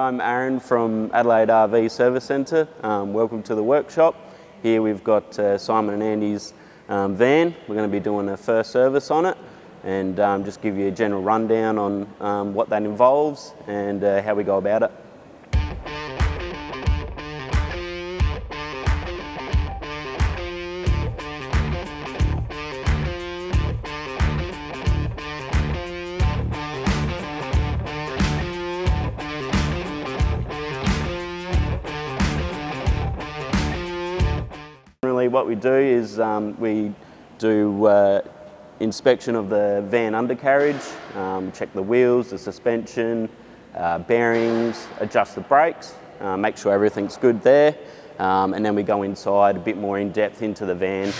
I'm Aaron from Adelaide RV Service Centre. Welcome to the workshop. Here we've got Simon and Andy's van. We're going to be doing a first service on it and just give you a general rundown on what that involves and how we go about it. What we do is we do inspection of the van undercarriage, check the wheels, the suspension, bearings, adjust the brakes, make sure everything's good there, and then we go inside a bit more in depth into the van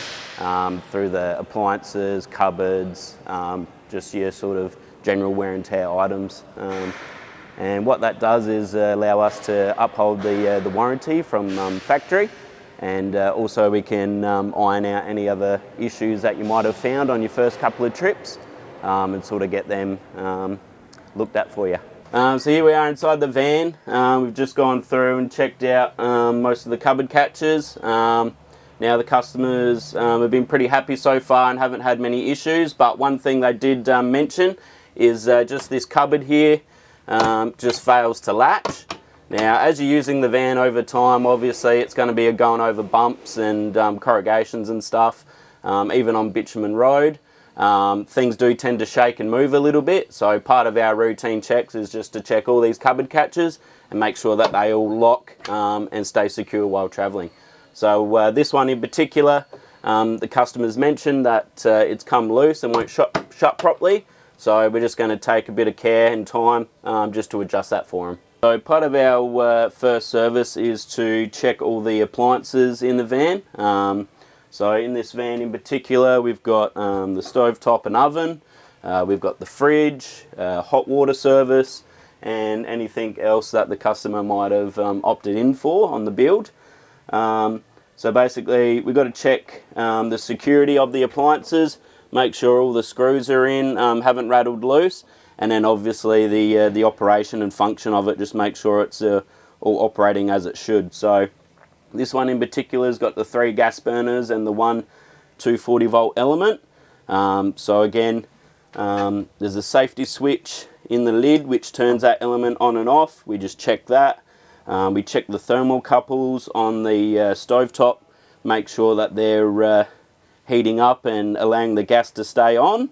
through the appliances, cupboards, just your sort of general wear and tear items. And what that does is allow us to uphold the warranty from factory. And also we can iron out any other issues that you might have found on your first couple of trips and sort of get them looked at for you. So here we are inside the van. We've just gone through and checked out most of the cupboard catches. Now the customers have been pretty happy so far and haven't had many issues, but one thing they did mention is just this cupboard here just fails to latch. Now, as you're using the van over time, obviously it's going to be going over bumps and corrugations and stuff, even on bitumen road. Things do tend to shake and move a little bit, so part of our routine checks is just to check all these cupboard catches and make sure that they all lock and stay secure while travelling. So this one in particular, the customers mentioned that it's come loose and won't shut properly, so we're just going to take a bit of care and time just to adjust that for them. So part of our first service is to check all the appliances in the van. So in this van in particular, we've got the stovetop and oven, we've got the fridge, hot water service, and anything else that the customer might have opted in for on the build. So basically we've got to check the security of the appliances, make sure all the screws are in, haven't rattled loose. And then obviously the operation and function of it, just make sure it's all operating as it should. So this one in particular has got the 3 gas burners and the one 240 volt element. So again, there's a safety switch in the lid which turns that element on and off. We just check that. We check the thermal couples on the stovetop, make sure that they're heating up and allowing the gas to stay on,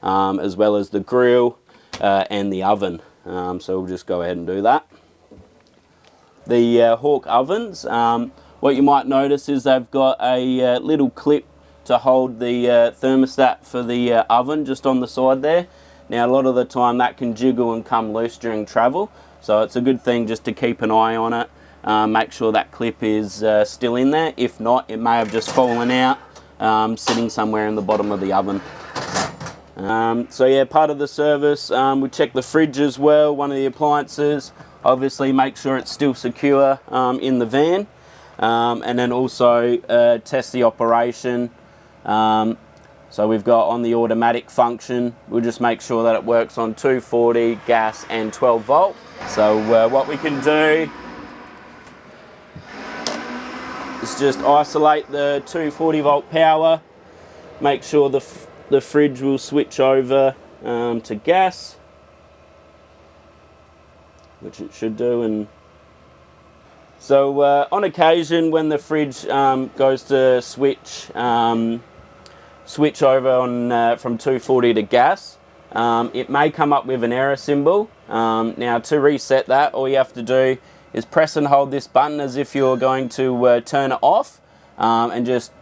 as well as the grill and the oven. So we'll just go ahead and do that. The Hawk ovens, what you might notice is they've got a little clip to hold the thermostat for the oven just on the side there. Now a lot of the time that can jiggle and come loose during travel, so it's a good thing just to keep an eye on it, make sure that clip is still in there. If not, it may have just fallen out, sitting somewhere in the bottom of the oven. So yeah, part of the service, we check the fridge as well, one of the appliances, obviously make sure it's still secure in the van, and then also test the operation. So we've got on the automatic function, we'll just make sure that it works on 240, gas and 12 volt. So what we can do is just isolate the 240 volt power, make sure the fridge will switch over to gas, which it should do. And so on occasion when the fridge goes to switch over on from 240 to gas, it may come up with an error symbol. Now to reset that, all you have to do is press and hold this button as if you're going to turn it off, and just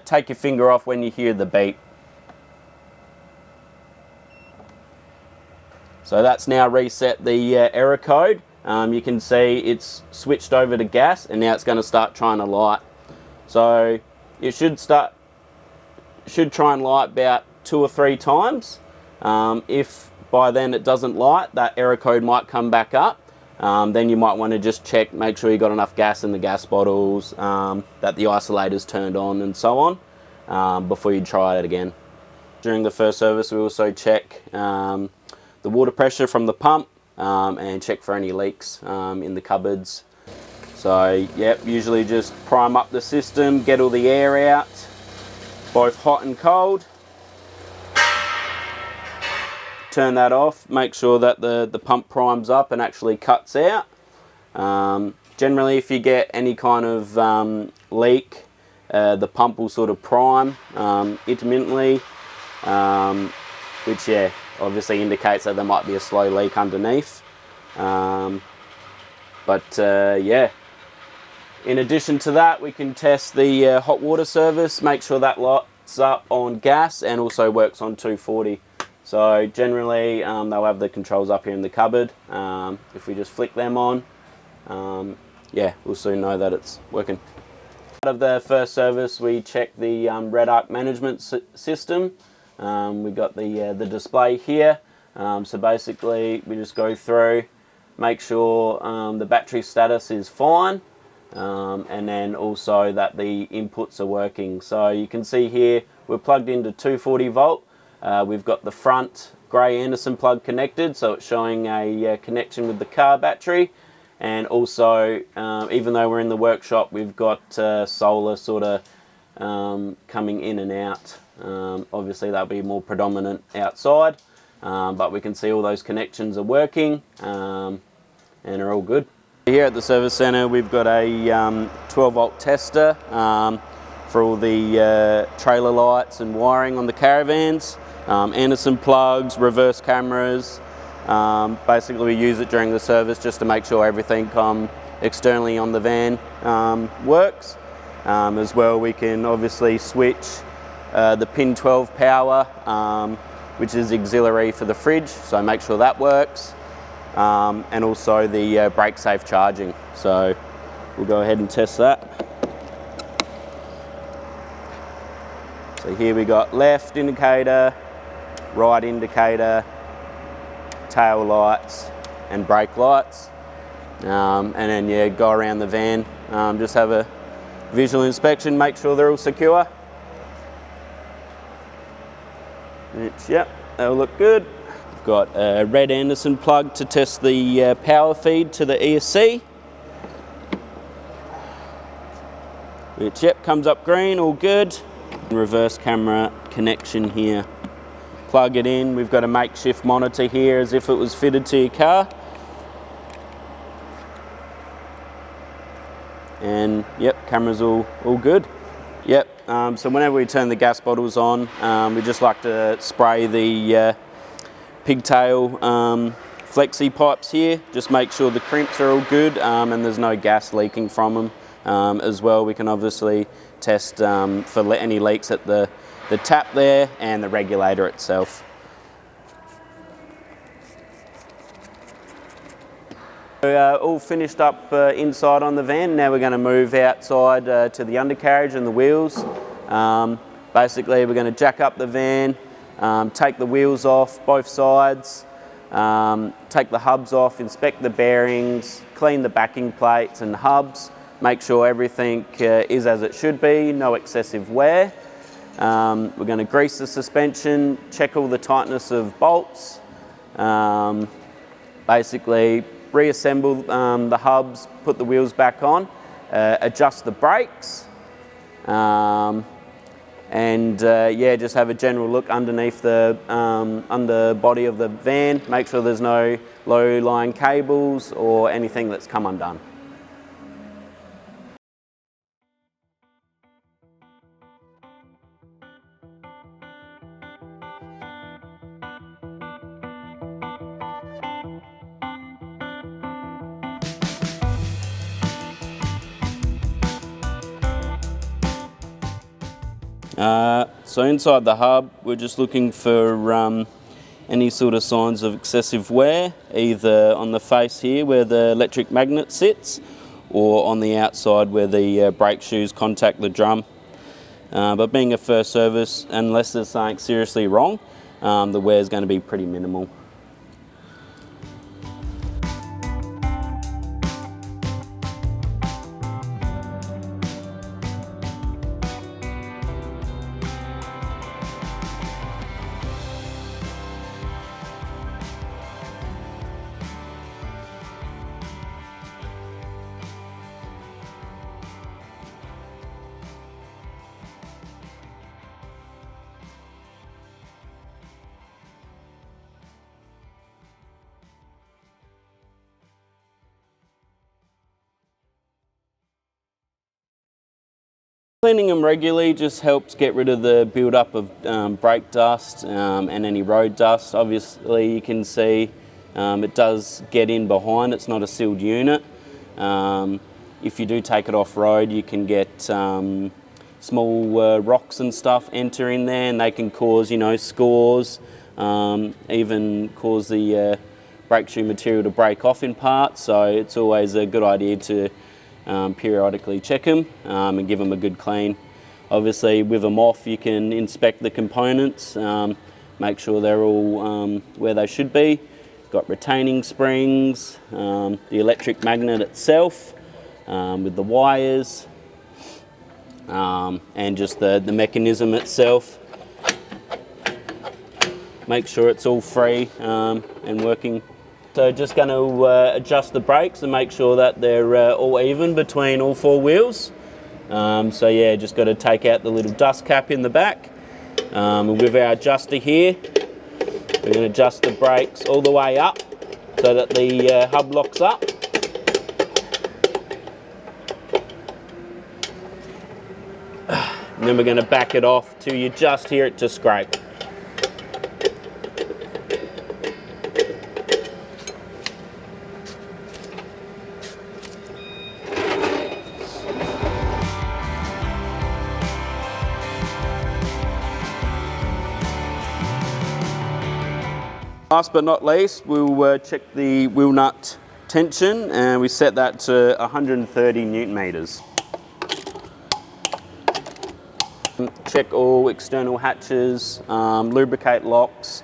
take your finger off when you hear the beep. So that's now reset the error code. You can see it's switched over to gas and now it's going to start trying to light. So it should try and light about 2 or 3 times. If by then it doesn't light, that error code might come back up. Then you might want to just check, make sure you got enough gas in the gas bottles, that the isolator's turned on and so on, before you try it again. During the first service we also check the water pressure from the pump, and check for any leaks in the cupboards. So yep, usually just prime up the system, get all the air out, both hot and cold. Turn that off, make sure that the pump primes up and actually cuts out. Generally, if you get any kind of leak, the pump will sort of prime intermittently, which yeah, obviously indicates that there might be a slow leak underneath. Yeah, in addition to that, we can test the hot water service, make sure that lights up on gas and also works on 240. So generally they'll have the controls up here in the cupboard. If we just flick them on, yeah, we'll soon know that it's working. Part of the first service, we check the red arc management system. We've got the display here. So basically we just go through, make sure the battery status is fine, and then also that the inputs are working. So you can see here we're plugged into 240 volt. We've got the front grey Anderson plug connected, so it's showing a connection with the car battery. And also, even though we're in the workshop, we've got solar sort of coming in and out. Obviously that'll be more predominant outside, but we can see all those connections are working and are all good. Here at the service centre, we've got a 12 volt tester for all the trailer lights and wiring on the caravans. Anderson plugs, reverse cameras. Basically we use it during the service just to make sure everything externally on the van works. As well, we can obviously switch the pin 12 power, which is auxiliary for the fridge, so make sure that works. And also the brake safe charging. So we'll go ahead and test that. So here we got left indicator, right indicator, tail lights and brake lights, and then yeah, go around the van, just have a visual inspection, make sure they're all secure. Yep, they'll look good. We've got a red Anderson plug to test the power feed to the ESC, which yep, comes up green, all good. Reverse camera connection here. Plug it in, we've got a makeshift monitor here as if it was fitted to your car. And yep, camera's all good. Yep, so whenever we turn the gas bottles on, we just like to spray the pigtail flexi pipes here. Just make sure the crimps are all good and there's no gas leaking from them. As well, we can obviously test for any leaks at the tap there and the regulator itself. We're all finished up inside on the van. Now we're going to move outside to the undercarriage and the wheels. Basically we're going to jack up the van, take the wheels off both sides, take the hubs off, inspect the bearings, clean the backing plates and hubs, make sure everything is as it should be, no excessive wear. We're going to grease the suspension, check all the tightness of bolts, basically reassemble the hubs, put the wheels back on, adjust the brakes, and yeah, just have a general look underneath the underbody of the van, make sure there's no low-lying cables or anything that's come undone. So inside the hub, we're just looking for any sort of signs of excessive wear, either on the face here where the electric magnet sits, or on the outside where the brake shoes contact the drum. But being a first service, unless there's something seriously wrong, the wear is going to be pretty minimal. Cleaning them regularly just helps get rid of the build-up of brake dust and any road dust. Obviously you can see it does get in behind, it's not a sealed unit. If you do take it off-road, you can get small rocks and stuff enter in there, and they can cause, you know, scores, even cause the brake shoe material to break off in parts. So it's always a good idea to periodically check them and give them a good clean. Obviously with them off you can inspect the components, make sure they're all where they should be. Got retaining springs, the electric magnet itself with the wires, and just the mechanism itself. Make sure it's all free and working. So just going to adjust the brakes and make sure that they're all even between all four wheels. So yeah, just got to take out the little dust cap in the back. And with our adjuster here, we're going to adjust the brakes all the way up so that the hub locks up. And then we're going to back it off till you just hear it to scrape. Last but not least, we'll check the wheel nut tension, and we set that to 130 Newton meters. Check all external hatches, lubricate locks,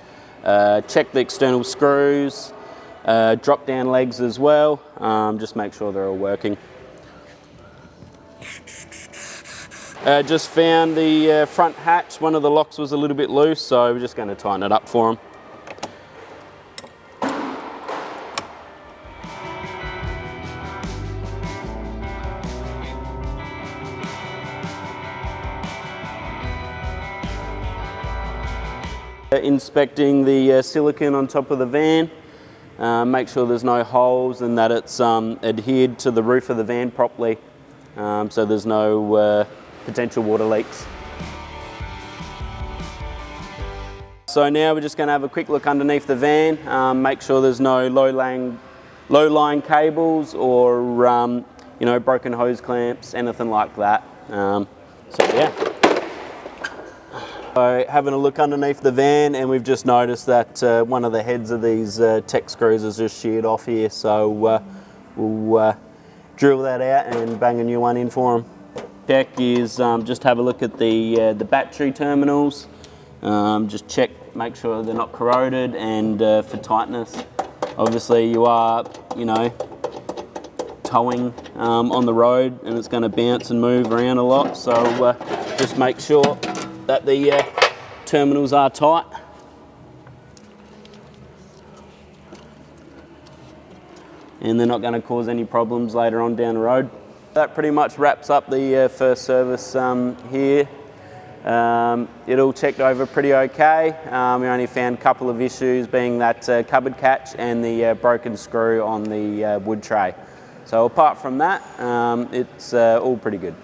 check the external screws, drop down legs as well, just make sure they're all working. Just found the front hatch, one of the locks was a little bit loose, so we're just going to tighten it up for them. Inspecting the silicone on top of the van, make sure there's no holes and that it's adhered to the roof of the van properly, so there's no potential water leaks. So now we're just going to have a quick look underneath the van, make sure there's no low-lying cables or you know, broken hose clamps, anything like that. So yeah. So having a look underneath the van, and we've just noticed that one of the heads of these tech screws is just sheared off here, so we'll drill that out and bang a new one in for them. Check is just have a look at the battery terminals, just check, make sure they're not corroded, and for tightness. Obviously you are, you know, towing on the road and it's going to bounce and move around a lot, so just make sure that the terminals are tight. And they're not going to cause any problems later on down the road. That pretty much wraps up the first service here. It all checked over pretty okay. We only found a couple of issues, being that cupboard catch and the broken screw on the wood tray. So apart from that, it's all pretty good.